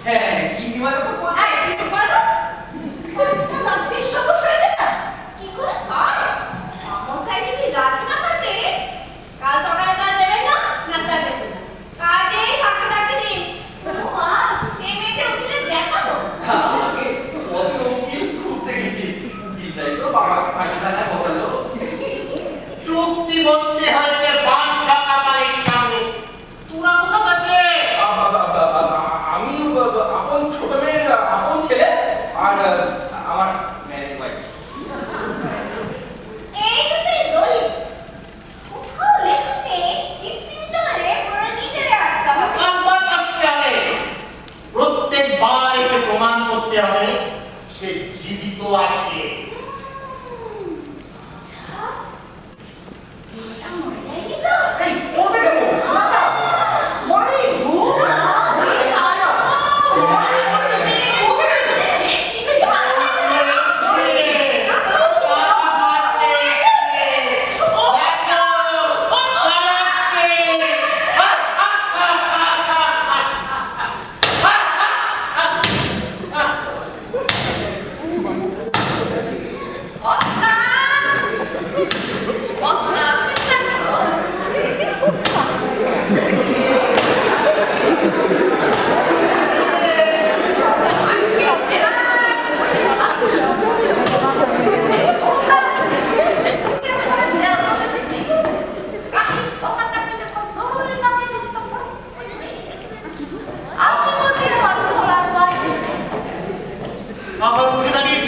হ্যাঁ গিন্নিমার উপর বলছে। এই কি করো? রাত্রির সমস্যা হয়েছে না? কি করে স্যার? সমস্যায় যদি রাতে না কাটে, কাল সকালে তার দেবেন না? না তা দেবে না। কাজেই থাকতে দিন। মা, এই মেয়েটা উঠলে দেখাবো। আমাকে অত উকিল খুব দেখেছি। উকিলটাই তো বাবাকে ফাঁসিখানায় বসালো। চুক্তিবদ্ধি হয়েছে বাদশা কামালের সঙ্গে। তোরা কোথা থেকে? আমি আপন ছোট মেয়ের আপন ছেলে আর আমার ম্যারেজ ওয়াইফ। এই তো সেই দলিল। কোথাও লেখা নেই, কিস্তি দিতে হলে পুরো নিজেরে আসতে হবে। আব্বা আসতে হবে। প্রত্যেকবার এসে প্রমাণ করতে হবে সে জীবিত আছে। আচ্ছা, মেয়েটা মরে যায়নি তো? এই বলতে গেল না না মরেনি। শেষ কিস্তি ভালো আবার উঠে দাঁড়িয়েছে।